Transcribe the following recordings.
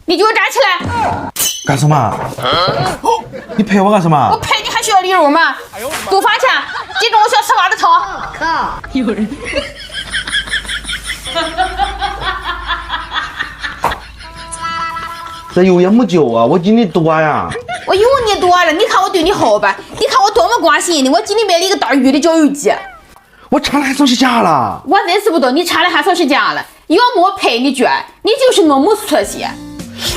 你给我站起来！干什么？你陪我干什我么？陪你还需要理由吗？给我饭钱，今中午需要吃娃的汤。靠！有人。这油也没交啊，我尽力多呀。我有你多了，你看我对你好吧？你看我多么关心你，我给你买了一个袋鱼的绞油机。我查了还算是假了。我认识不到，你查的还算是假了。要么我陪你捐，你就是那么粗心。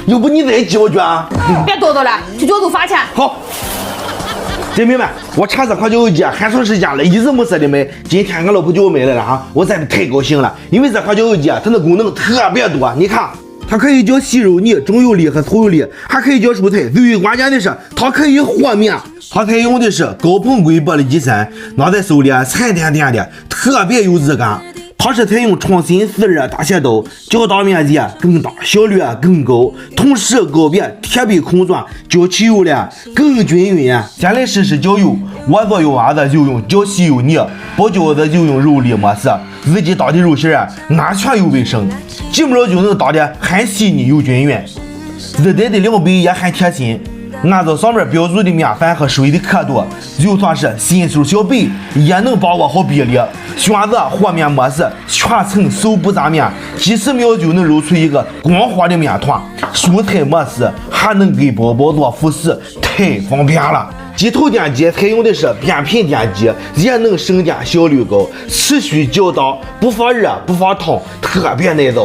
要不你再寄我捐？别叨叨了，去交够饭钱。好。姐妹们，我查这款绞油机还算是假了，一直没舍得买。今天俺老婆给我买来了哈，我真的太高兴了，因为这款绞油机它的功能特别多。你看，它可以搅细肉泥、中油粒和粗油粒，还可以搅蔬菜。最关键的是，它可以和面。它采用的是高硼硅玻璃机身，拿在手里沉甸甸的，特别有质感。它是采用创新4热大卸刀，搅打面积更大，效率更高，同时告别铁壁空转，搅起油来更均匀。先来试试搅油，我做油丸子就用搅细油泥，包饺子就用肉粒模式，自己打的肉馅安全又卫生，几秒就能打的很细腻又均匀。日带的两倍也很贴心。按照上面标注的面粉和水的刻度，就算是新手小白也能把握好比例。选择和面模式，全程手不沾面，几十秒就能揉出一个光滑的面团。蔬菜模式还能给宝宝做辅食，太方便了。鸡头电机采用的是变频电机，也能省电，效率高，持续较大，不发热不发烫，特别耐造。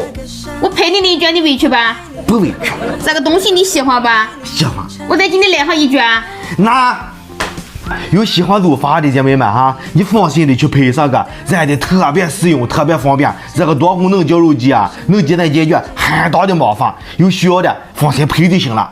我陪你一卷，你委屈吧？不委屈，这个东西你喜欢吧？喜欢。我再给你来上一卷。那有喜欢做饭的姐妹们哈，你放心的去配这个，真的特别实用，特别方便。这个多功能绞肉机能简单解决很大的麻烦，有需要的放心配就行了。